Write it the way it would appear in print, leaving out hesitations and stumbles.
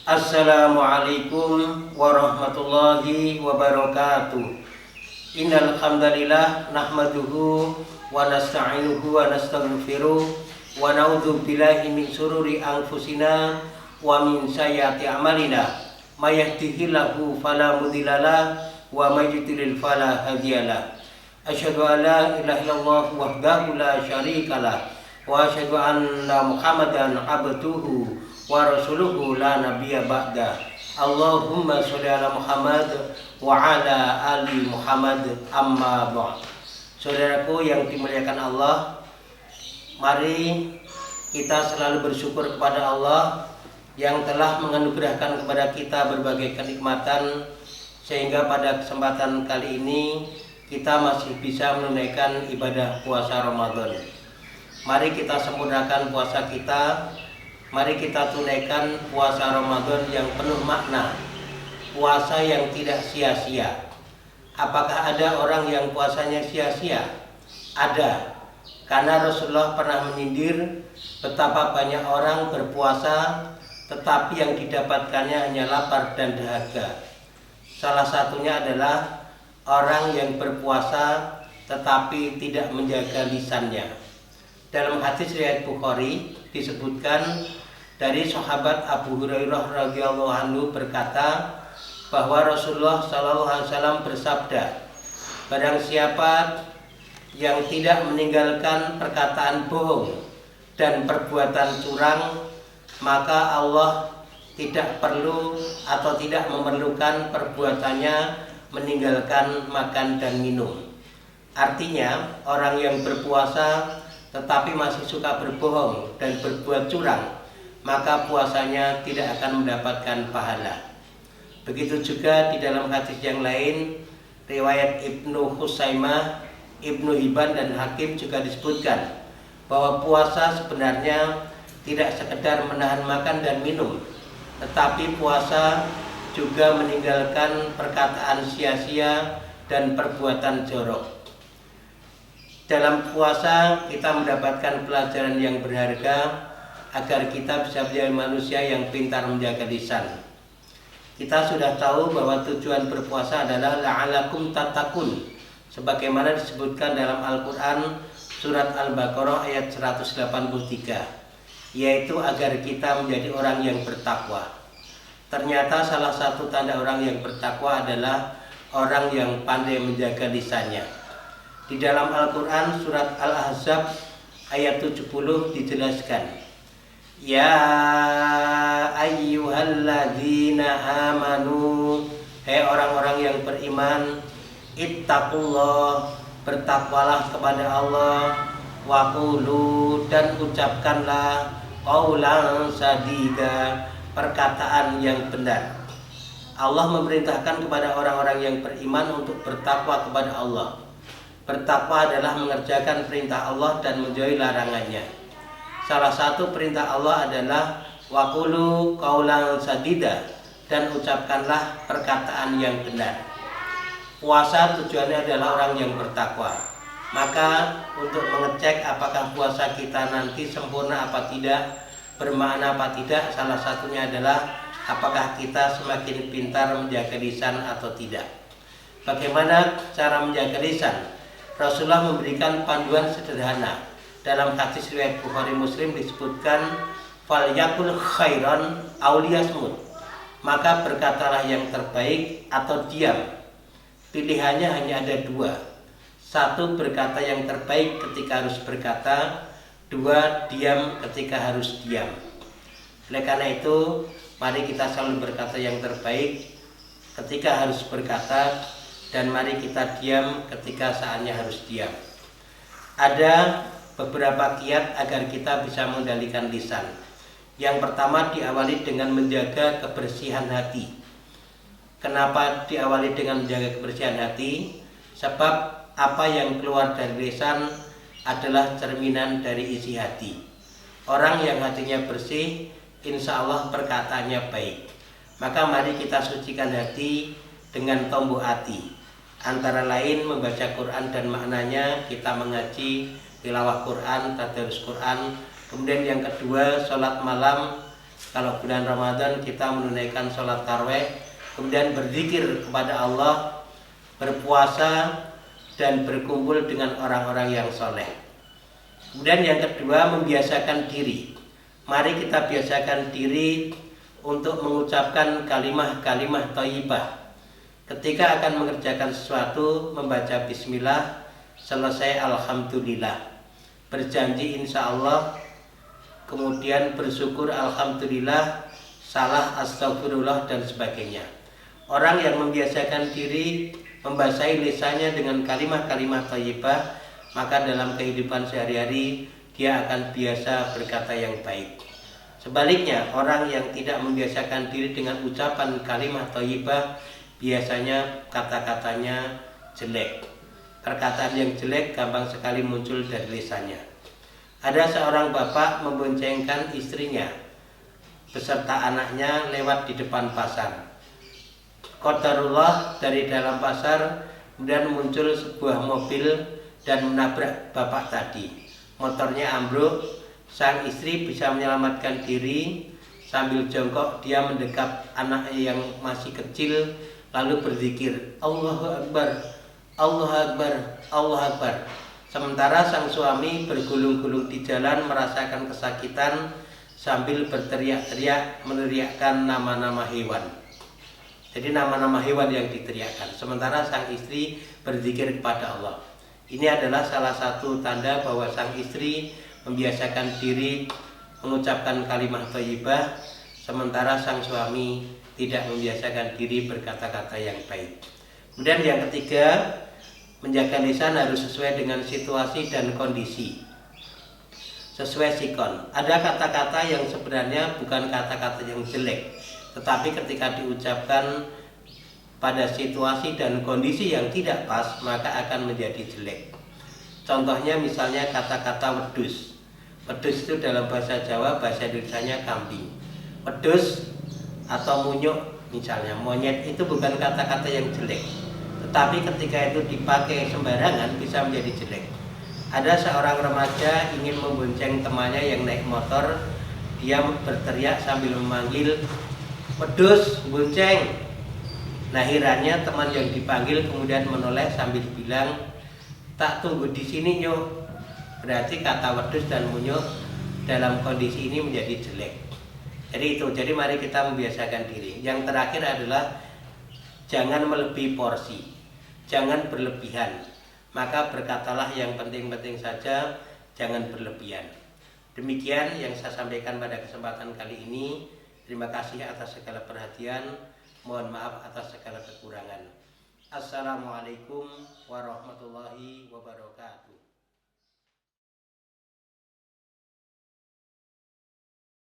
Assalamualaikum warahmatullahi wabarakatuh. Innal hamdalillah nahmaduhu wa nasta'inuhu wa nastaghfiruh wa na'udzu billahi min shururi anfusina wa min sayyiati a'malina. May yahdihillahu fala mudhillalah wa may yudlil fala hadiyalah. Asyhadu an la ilaha illallah wahdahu la syarikalah wa asyhadu anna Muhammadan abduhu wa rasuluhu la nabiyya ba'da. Allahumma sholli ala Muhammad wa ala ali Muhammad, amma ba'd. Saudaraku yang dimuliakan Allah, mari kita selalu bersyukur kepada Allah yang telah menganugerahkan kepada kita berbagai kenikmatan, sehingga pada kesempatan kali ini kita masih bisa menunaikan ibadah puasa Ramadan. Mari kita sempurnakan puasa kita. Mari kita tunaikan puasa Ramadan yang penuh makna, puasa yang tidak sia-sia. Apakah ada orang yang puasanya sia-sia? Ada, karena Rasulullah pernah menyindir betapa banyak orang berpuasa tetapi yang didapatkannya hanya lapar dan dahaga. Salah satunya adalah orang yang berpuasa tetapi tidak menjaga lisannya. Dalam hadis riwayat Bukhari disebutkan dari sahabat Abu Hurairah radhiyallahu anhu berkata bahwa Rasulullah SAW bersabda, barang siapa yang tidak meninggalkan perkataan bohong dan perbuatan curang, maka Allah tidak perlu atau tidak memerlukan perbuatannya meninggalkan makan dan minum. Artinya orang yang berpuasa tetapi masih suka berbohong dan berbuat curang, maka puasanya tidak akan mendapatkan pahala. Begitu juga di dalam hadis yang lain, riwayat Ibnu Husaimah, Ibnu Hibban dan Hakim juga disebutkan bahwa puasa sebenarnya tidak sekedar menahan makan dan minum, tetapi puasa juga meninggalkan perkataan sia-sia dan perbuatan jorok. Dalam puasa kita mendapatkan pelajaran yang berharga agar kita bisa menjadi manusia yang pintar menjaga lisan. Kita sudah tahu bahwa tujuan berpuasa adalah la'alakum tattaqun, sebagaimana disebutkan dalam Al-Quran surat Al-Baqarah ayat 183, yaitu agar kita menjadi orang yang bertakwa. Ternyata salah satu tanda orang yang bertakwa adalah orang yang pandai menjaga lisannya. Di dalam Al-Quran surat Al-Ahzab ayat 70 dijelaskan, ya ayyuhalladzina amanu, hai orang-orang yang beriman, ittaqullah, bertakwalah kepada Allah, waqulu, dan ucapkanlah qaulan sadida, perkataan yang benar. Allah memerintahkan kepada orang-orang yang beriman untuk bertakwa kepada Allah. Bertakwa adalah mengerjakan perintah Allah dan menjauhi larangannya. Salah satu perintah Allah adalah waqulu qaulan sadida, dan ucapkanlah perkataan yang benar. Puasa tujuannya adalah orang yang bertakwa. Maka untuk mengecek apakah puasa kita nanti sempurna apa tidak, bermakna apa tidak, salah satunya adalah apakah kita semakin pintar menjaga lisan atau tidak. Bagaimana cara menjaga lisan? Rasulullah memberikan panduan sederhana. Dalam hadis riwayat Bukhari Muslim disebutkan, falyakul khairan aw liyasmut, maka berkatalah yang terbaik atau diam. Pilihannya hanya ada dua. Satu, berkata yang terbaik ketika harus berkata. Dua, diam ketika harus diam. Oleh karena itu, mari kita selalu berkata yang terbaik ketika harus berkata, dan mari kita diam ketika saatnya harus diam. Ada beberapa kiat agar kita bisa mengendalikan lisan. Yang pertama, diawali dengan menjaga kebersihan hati. Kenapa diawali dengan menjaga kebersihan hati? Sebab apa yang keluar dari lisan adalah cerminan dari isi hati. Orang yang hatinya bersih, insya Allah perkataannya baik. Maka mari kita sucikan hati dengan tombok hati. Antara lain membaca Quran dan maknanya, kita mengaji, tilawah Quran, tadarus Quran. Kemudian yang kedua, sholat malam Kalau bulan Ramadan kita menunaikan sholat tarawih, kemudian berzikir kepada Allah, berpuasa, dan berkumpul dengan orang-orang yang soleh. Kemudian yang kedua, membiasakan diri. Mari kita biasakan diri untuk mengucapkan kalimah-kalimah thayyibah. Ketika akan mengerjakan sesuatu, membaca bismillah, selesai alhamdulillah. Berjanji insya Allah, kemudian bersyukur alhamdulillah, salah astagfirullah, dan sebagainya. Orang yang membiasakan diri membasahi lisannya dengan kalimah-kalimah thayyibah, maka dalam kehidupan sehari-hari dia akan biasa berkata yang baik. Sebaliknya, orang yang tidak membiasakan diri dengan ucapan kalimah thayyibah, biasanya kata-katanya jelek. Perkataan yang jelek gampang sekali muncul dari lisannya. Ada seorang bapak memboncengkan istrinya beserta anaknya lewat di depan pasar. Qadarullah, dari dalam pasar kemudian muncul sebuah mobil dan menabrak bapak tadi. Motornya ambruk, sang istri bisa menyelamatkan diri. Sambil jongkok dia mendekap anaknya yang masih kecil, lalu berzikir, Allahu Akbar, Allahu Akbar, Allahu Akbar. Sementara sang suami bergulung-gulung di jalan merasakan kesakitan sambil berteriak-teriak meneriakkan nama-nama hewan. Jadi nama-nama hewan yang diteriakkan. Sementara sang istri berzikir kepada Allah. Ini adalah salah satu tanda bahwa sang istri membiasakan diri mengucapkan kalimat thayyibah, sementara sang suami tidak membiasakan diri berkata-kata yang baik. Kemudian yang ketiga, menjaga lisan harus sesuai dengan situasi dan kondisi. Sesuai sikon. Ada kata-kata yang sebenarnya bukan kata-kata yang jelek, tetapi ketika diucapkan pada situasi dan kondisi yang tidak pas, maka akan menjadi jelek. Contohnya misalnya kata-kata wedus. Wedus itu dalam bahasa Jawa, bahasa Indonesianya kambing. Wedus atau munyuk misalnya, monyet, itu bukan kata-kata yang jelek, tetapi ketika itu dipakai sembarangan bisa menjadi jelek. Ada seorang remaja ingin membonceng temannya yang naik motor. Dia berteriak sambil memanggil, wedus, bonceng. Nah, herannya teman yang dipanggil kemudian menoleh sambil bilang, tak tunggu di sini nyok. Berarti kata wedus dan munyuk dalam kondisi ini menjadi jelek. Jadi itu, jadi mari kita membiasakan diri. Yang terakhir adalah jangan melebihi porsi, jangan berlebihan. Maka berkatalah yang penting-penting saja, jangan berlebihan. Demikian yang saya sampaikan pada kesempatan kali ini. Terima kasih atas segala perhatian. Mohon maaf atas segala kekurangan. Assalamualaikum warahmatullahi wabarakatuh.